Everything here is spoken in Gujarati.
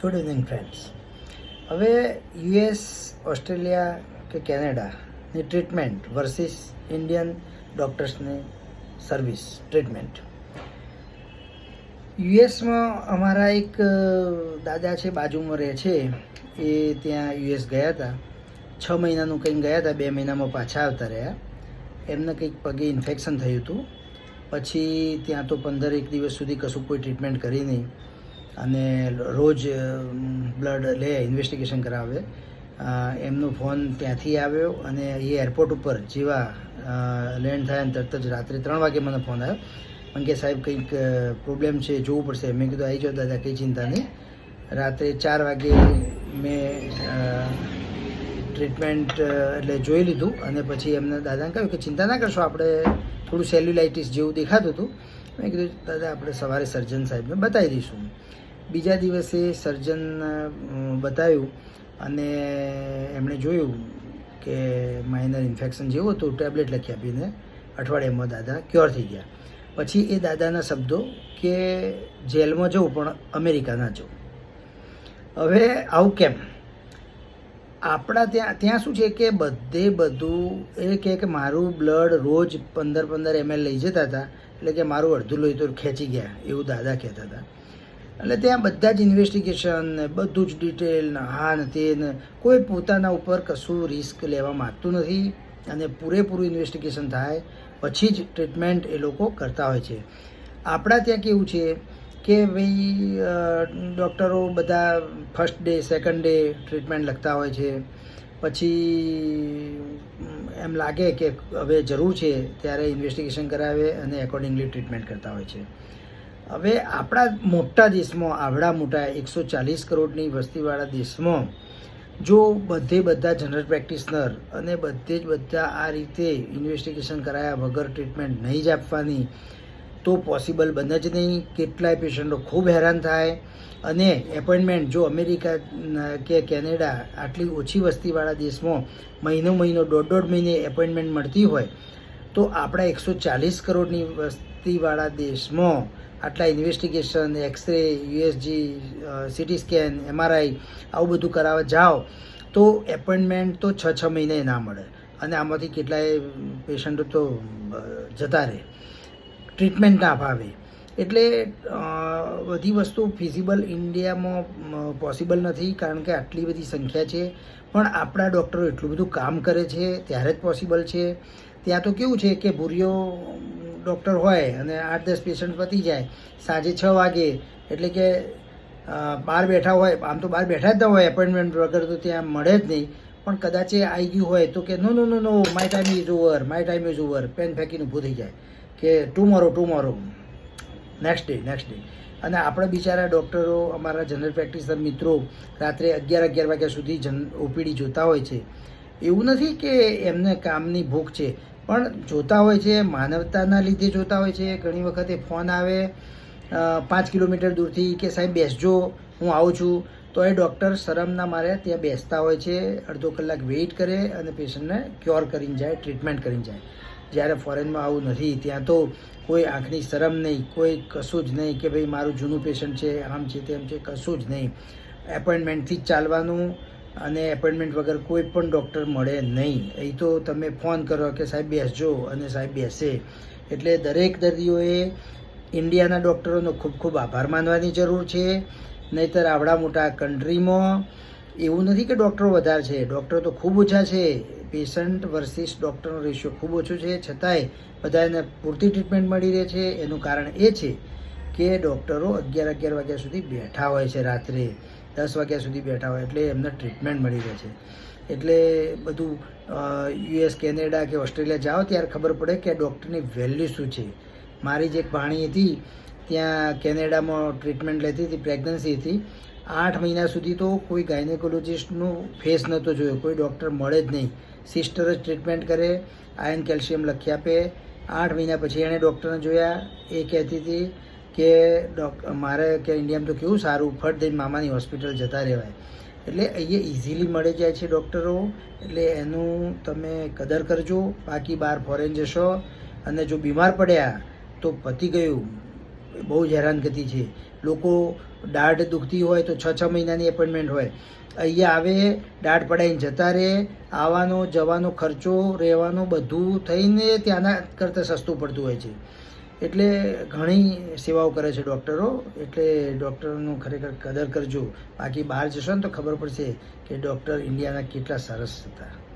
Good evening friends. હવે યુએસ, ઓસ્ટ્રેલિયા કે કેનેડાની ટ્રીટમેન્ટ વર્સિસ ઇન્ડિયન ડૉક્ટર્સની સર્વિસ ટ્રીટમેન્ટ. યુએસમાં અમારા એક દાદા છે, બાજુમાં રહે છે, એ ત્યાં યુએસ ગયા હતા. 6 મહિનાનું કંઈક ગયા હતા, 2 મહિનામાં પાછા આવતા રહ્યા. એમને કંઈક પગે ઇન્ફેક્શન થયું હતું. પછી ત્યાં તો 15 દિવસ સુધી કશું કોઈ ટ્રીટમેન્ટ કરી નહીં અને રોજ બ્લડ લે, ઇન્વેસ્ટિગેશન કરાવે. એમનો ફોન ત્યાંથી આવ્યો અને એ એરપોર્ટ ઉપર જેવા લેન્ડ થયા તરત જ રાત્રે 3 વાગે મને ફોન આવ્યો. પણ કે સાહેબ કંઈક પ્રોબ્લેમ છે, જોવું પડશે. મેં કીધું આવી જાઓ દાદા, કંઈ ચિંતા નહીં. રાત્રે 4 વાગે મેં ટ્રીટમેન્ટ એટલે જોઈ લીધું અને પછી એમને દાદાને કહ્યું કે ચિંતા ના કરશો, આપણે થોડું સેલ્યુલાઇટિસ જેવું દેખાતું હતું. મેં કીધું દાદા આપણે સવારે સર્જન સાહેબને બતાવી દઈશું. બીજા દિવસે સર્જન બતાવ્યું અને એમણે જોયું કે માઇનર ઇન્ફેક્શન જેવું હતું. ટેબ્લેટ લખી આપીને અઠવાડિયામાં દાદા ક્યોર થઈ ગયા. પછી એ દાદાના શબ્દો કે જેલમાં જવું પણ અમેરિકા ના જવું. હવે આવું કેમ? આપણા ત્યાં શું છે કે બધું એ કે મારું બ્લડ રોજ 15 ml લઈ જતા હતા, એટલે કે મારું અડધું લોહી તો ખેંચી ગયા એવું દાદા કહેતા હતા. એટલે ત્યાં બધા જ ઇન્વેસ્ટિગેશન ને બધું જ ડિટેલ ને હા ને તે ને, કોઈ પોતાના ઉપર કશું રિસ્ક લેવા માગતું નથી અને પૂરેપૂરું ઇન્વેસ્ટિગેશન થાય પછી જ ટ્રીટમેન્ટ એ લોકો કરતા હોય છે. આપણા ત્યાં કેવું છે કે ભાઈ ડૉક્ટરો બધા first day second day treatment લખતા હોય છે. પછી એમ લાગે કે હવે જરૂર છે ત્યારે ઇન્વેસ્ટિગેશન કરાવે અને એકોર્ડિંગલી ટ્રીટમેન્ટ કરતા હોય છે. હવે આપણા મોટા દેશમાં, આવડા મોટા 140 કરોડની વસ્તીવાળા દેશમાં જો બધા જનરલ પ્રેક્ટિશનર અને બધા આ રીતે ઇન્વેસ્ટિગેશન કરાયા વગર ટ્રીટમેન્ટ નહીં જ આપવાની તો પોસિબલ બને જ નહીં. કેટલાય પેશન્ટો ખૂબ હેરાન થાય અને એપોઇન્ટમેન્ટ જો અમેરિકા કે કેનેડા આટલી ઓછી વસ્તીવાળા દેશમાં મહિનો દોઢ મહિને એપોઇન્ટમેન્ટ મળતી હોય તો આપણા 140 કરોડની વસ્તીવાળા દેશમાં આટલા investigation, x-ray, USG, CT scan, MRI આવું બધું કરાવવા જાઓ તો એપોઇન્ટમેન્ટ તો 6 મહિને ના મળે અને આમાંથી કેટલાય પેશન્ટો તો જતા રહે, ટ્રીટમેન્ટ ના અપાવે. એટલે બધી વસ્તુ ફિઝિબલ ઇન્ડિયામાં પોસિબલ નથી કારણ કે આટલી બધી સંખ્યા છે. પણ આપણા ડૉક્ટરો એટલું બધું કામ કરે છે ત્યારે જ પોસિબલ છે. ત્યાં તો કેવું છે કે ભૂરિયો ડૉક્ટર હોય અને 8-10 પેશન્ટ પતી જાય સાંજે 6 વાગે, એટલે કે બહાર બેઠા હોય. આમ તો બહાર બેઠા જ ન હોય એપોઇન્ટમેન્ટ વગર, તો ત્યાં મળે જ નહીં. પણ કદાચ એ આવી ગયું હોય તો કે no, my time is over, pen ફેંકીને ઊભું થઈ જાય કે ટુમોરો, નેક્સ્ટ ડે. અને આપણે બિચારા ડૉક્ટરો, અમારા જનરલ પ્રેક્ટિશનર મિત્રો રાત્રે 11 વાગ્યા સુધી ઓપીડી જોતા હોય છે. એવું નથી કે એમને કામની ભૂખ છે, પણ જોતા હોય છે, માનવતાના લીધે જોતા હોય છે. ઘણી વખતે ફોન આવે 5 કિલોમીટર દૂરથી કે સાહેબ બેસજો, હું આવું છું, તો એ ડૉક્ટર શરમના મારે ત્યાં બેસતા હોય છે. અડધો કલાક વેઇટ કરે અને પેશન્ટને ક્યોર કરીને જાય, ટ્રીટમેન્ટ કરીને જાય. જ્યારે ફોરેનમાં આવું નથી. ત્યાં તો કોઈ આંખની શરમ નહીં, કોઈ કશું જ નહીં કે ભાઈ મારું જૂનું પેશન્ટ છે, આમ છે તેમ છે, કશું જ નહીં. એપોઇન્ટમેન્ટથી જ ચાલવાનું અને એપોઇન્ટમેન્ટ વગર કોઈ પણ ડૉક્ટર મળે નહીં. અહીં તો તમે ફોન કરો કે સાહેબ બેસજો અને સાહેબ બેસે. એટલે દરેક દર્દીઓએ ઇન્ડિયાના ડૉક્ટરોનો ખૂબ આભાર માનવાની જરૂર છે. નહીંતર આવડા મોટા કન્ટ્રીમાં એવું નથી કે ડૉક્ટરો વધારે છે, ડૉક્ટરો તો ખૂબ ઓછા છે. પેશન્ટ વર્સિસ ડૉક્ટરનો રેશિયો ખૂબ ઓછો છે, છતાંય બધાને પૂરતી ટ્રીટમેન્ટ મળી રહે છે. એનું કારણ એ છે કે ડૉક્ટરો 11 વાગ્યા સુધી બેઠા હોય છે, રાત્રે 10 વાગ્યા સુધી બેઠા હોય, એટલે એમને ટ્રીટમેન્ટ મળી રહે છે. એટલે બધું યુએસ, કેનેડા કે ઓસ્ટ્રેલિયા જાઓ ત્યારે ખબર પડે કે ડૉક્ટરની વેલ્યુ શું છે. મારી જે એક ભાણી હતી ત્યાં કેનેડામાં ટ્રીટમેન્ટ લેતી હતી, પ્રેગ્નન્સી હતી. 8 મહિના સુધી તો કોઈ ગાયનેકોલોજિસ્ટનું ફેસ નહોતો જોયો, કોઈ ડૉક્ટર મળે જ નહીં. સિસ્ટર જ ટ્રીટમેન્ટ કરે, આયર્ન કેલ્શિયમ લખી આપે. 8 મહિના પછી એણે ડૉક્ટરને જોયા. એ કહેતી હતી કે મારે કે ઇન્ડિયામાં તો કેવું સારું, ફટ દઈને મામાની હોસ્પિટલ જતા રહેવાય. એટલે અહીંયા ઇઝીલી મળી જાય છે ડૉક્ટરો. એટલે એનું તમે કદર કરજો. બાકી બહાર ફોરેન જશો અને જો બીમાર પડ્યા તો પતી ગયું. બહુ જ હેરાનગતિ છે. લોકો દાઢ દુખતી હોય તો 6 મહિનાની એપોઇન્ટમેન્ટ હોય. અહીંયા આવે, દાઢ પડાવીને જતા રહે, આવવાનો જવાનો ખર્ચો રહેવાનું બધું થઈને ત્યાંના કરતાં સસ્તું પડતું હોય છે. એટલે ઘણી સેવાઓ કરે છે ડૉક્ટરો. એટલે ડૉક્ટરોનું ખરેખર કદર કરજો. બાકી બહાર જશો ને તો ખબર પડશે કે ડૉક્ટર ઇન્ડિયાના કેટલા સરસ હતા.